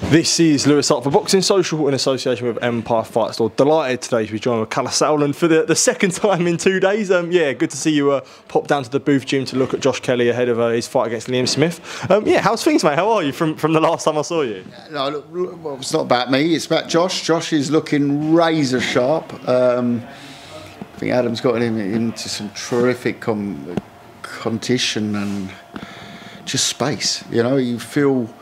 This is Lewis Hart for Boxing Social in association with Empire Fight Store. Delighted today to be joined with Kalle Sauerland for the second time in 2 days. Yeah, good to see you pop down to the booth gym to look at Josh Kelly ahead of his fight against Liam Smith. Yeah, how's things, mate? How are you from the last time I saw you? No, look, well, it's not about me, it's about Josh. Josh is looking razor sharp. I think Adam's got him into some terrific condition and just space. You know, you feel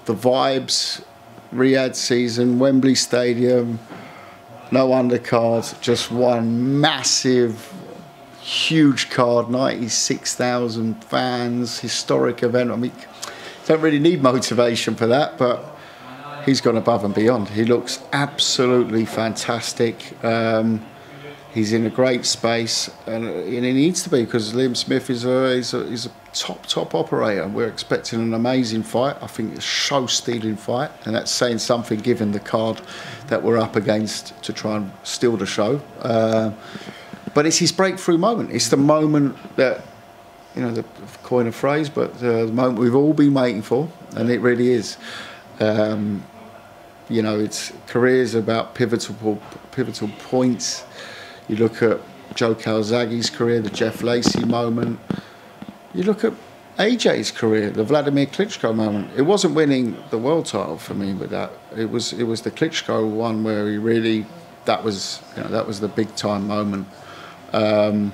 the vibes. Riyadh season, Wembley Stadium, no undercards, just one massive, huge card, 96,000 fans, historic event. I mean, don't really need motivation for that, but he's gone above and beyond. He looks absolutely fantastic. He's in a great space, and he needs to be, because Liam Smith is a top operator. We're expecting an amazing fight. I think it's a show-stealing fight, and that's saying something given the card that we're up against to try and steal the show. But it's his breakthrough moment. It's the moment that, you know, the coin a phrase, but the moment we've all been waiting for, and it really is. You know, it's careers about pivotal points. You look at Joe Calzaghe's career, the Jeff Lacey moment. You look at AJ's career, the Vladimir Klitschko moment. It wasn't winning the world title for me with that. It was the Klitschko one where he really, that was the big time moment. And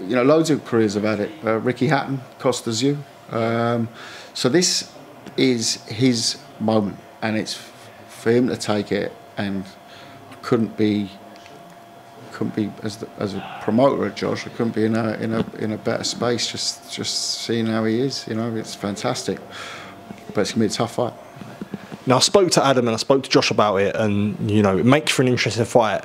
you know, loads of careers have had it. Ricky Hatton, Costa Zoo. So this is his moment, and it's for him to take it. And I couldn't be as a promoter of Josh, I couldn't be in a better space. Just seeing how he is, you know, it's fantastic. But it's gonna be a tough fight. Now, I spoke to Adam and I spoke to Josh about it, and you know, it makes for an interesting fight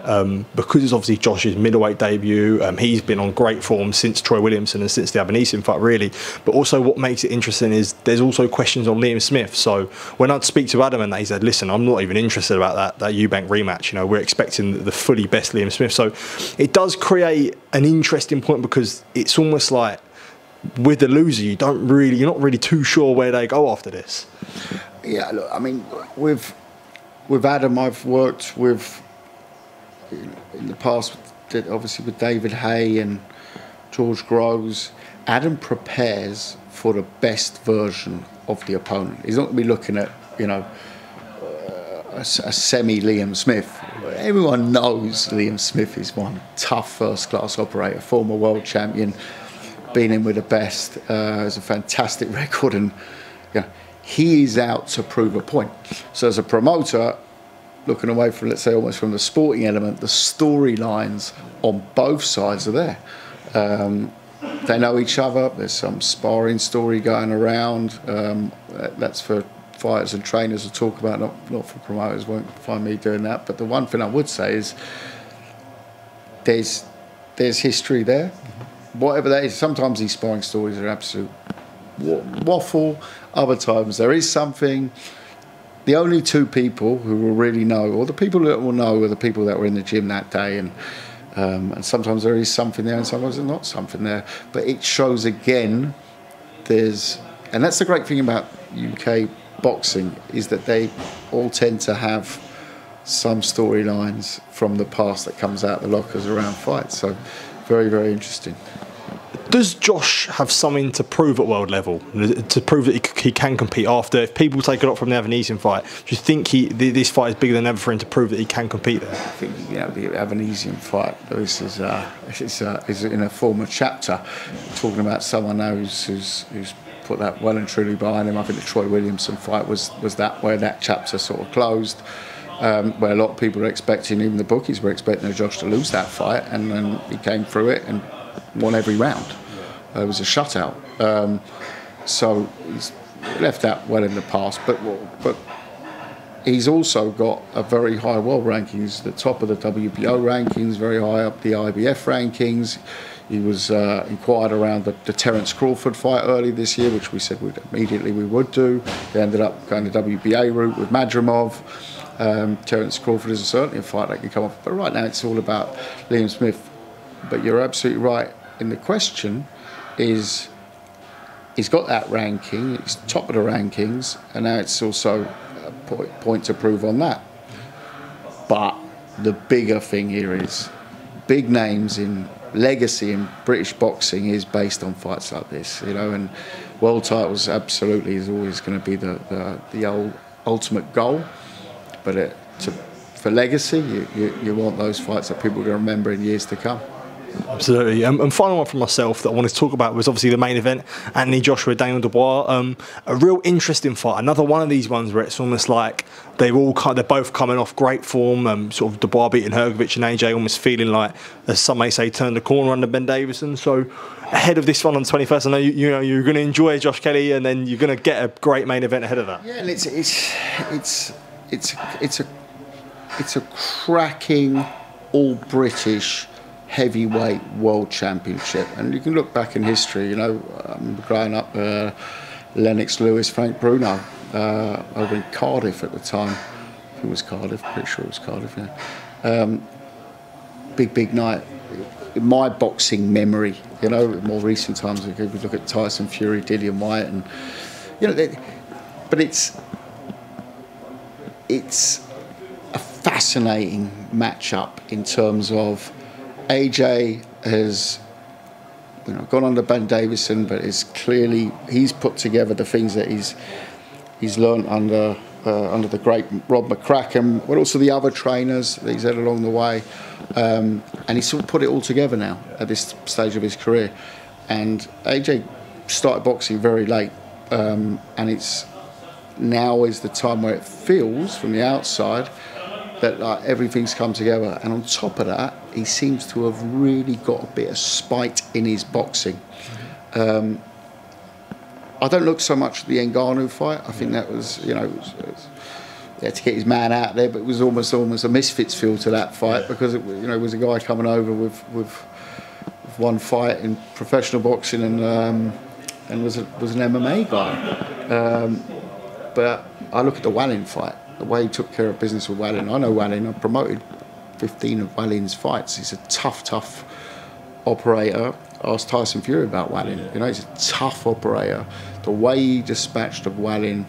because it's obviously Josh's middleweight debut. He's been on great form since Troy Williamson and since the Abanesian fight, really. But also, what makes it interesting is there's also questions on Liam Smith. So when I'd speak to Adam and he said, "Listen, I'm not even interested about that Eubank rematch. You know, we're expecting the fully best Liam Smith." So it does create an interesting point, because it's almost like with the loser, you're not really too sure where they go after this. Yeah, look, I mean, with Adam, I've worked with in the past, obviously with David Hay and George Groves. Adam prepares for the best version of the opponent. He's not going to be looking at, you know, a semi Liam Smith. Everyone knows Liam Smith is one tough first-class operator, former world champion, been in with the best, has a fantastic record, and you know, he is out to prove a point. So as a promoter, looking away from, let's say, almost from the sporting element, the storylines on both sides are there. They know each other. There's some sparring story going around. That's for fighters and trainers to talk about, not for promoters. Won't find me doing that. But the one thing I would say is there's history there. Whatever that is, sometimes these sparring stories are absolute waffle. Other times there is something. The only two people who will really know, or the people that will know, are the people that were in the gym that day. And sometimes there is something there, and sometimes there's not something there. But it shows again, and that's the great thing about UK boxing, is that they all tend to have some storylines from the past that comes out the lockers around fights. So very, very interesting. Does Josh have something to prove at world level, to prove that he can compete after? If people take a lot from the Abanesian fight, do you think this fight is bigger than ever for him to prove that he can compete there? I think, you know, the Abanesian fight, Lewis, is in a former chapter. Talking about someone now who's put that well and truly behind him. I think the Troy Williamson fight was that, where that chapter sort of closed. Where a lot of people are expecting, even the bookies were expecting Josh to lose that fight, and then he came through it and won every round. It was a shutout. So he's left that well in the past, but he's also got a very high world rankings, the top of the WBO rankings, very high up the IBF rankings. He was inquired around the Terence Crawford fight early this year, which we said we would do. They ended up going the WBA route with Madrimov. Terence Crawford is certainly a fight that can come off, but right now it's all about Liam Smith. But you're absolutely right in the question is he's got that ranking, he's top of the rankings, and now it's also a point to prove on that. But the bigger thing here is big names in legacy in British boxing is based on fights like this, you know, and world titles absolutely is always going to be the ultimate goal. But for legacy, you want those fights that people are going to remember in years to come. Absolutely. And final one from myself that I wanted to talk about was obviously the main event, Anthony Joshua, Daniel Dubois. A real interesting fight. Another one of these ones where it's almost like they're both coming off great form. Sort of Dubois beating Hrgovic and AJ almost feeling like, as some may say, turned the corner under Ben Davison. So ahead of this one on the 21st, I know you're going to enjoy Josh Kelly, and then you're going to get a great main event ahead of that. Yeah, and it's a cracking all British heavyweight world championship, and you can look back in history. You know, growing up, Lennox Lewis, Frank Bruno, over in Cardiff at the time. I think it was Cardiff. Pretty sure it was Cardiff. Yeah. Big night. In my boxing memory, you know, in more recent times, we could look at Tyson Fury, Dillian Whyte, and you know, but it's a fascinating matchup in terms of AJ has, you know, gone under Ben Davison, but he's put together the things that he's learned under the great Rob McCracken, but also the other trainers that he's had along the way, and he's sort of put it all together now at this stage of his career. And AJ started boxing very late, and now is the time where it feels from the outside that everything's come together. And on top of that, he seems to have really got a bit of spite in his boxing. I don't look so much at the Ngannou fight. I think that was, you know, he had to get his man out there, but it was almost a misfits feel to that fight, because it, you know, it was a guy coming over with one fight in professional boxing and was an MMA guy. But I look at the Wallin fight, the way he took care of business with Wallin. I know Wallin. I promoted 15 of Wallin's fights. He's a tough operator. I asked Tyson Fury about Wallin. You know, he's a tough operator. The way he dispatched of Wallin,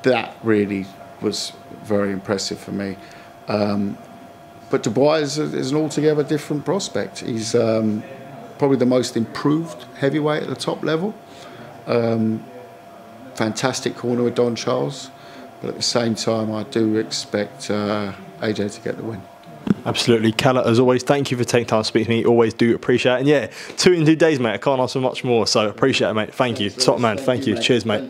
that really was very impressive for me. But Dubois is an altogether different prospect. He's probably the most improved heavyweight at the top level. Fantastic corner with Don Charles. But at the same time, I do expect AJ to get the win. Absolutely. Kalle, as always, thank you for taking time to speak to me. Always do appreciate it. And yeah, 2 in 2 days, mate. I can't ask for much more. So appreciate it, mate. Thank you. Top man. Thank you. Cheers, mate.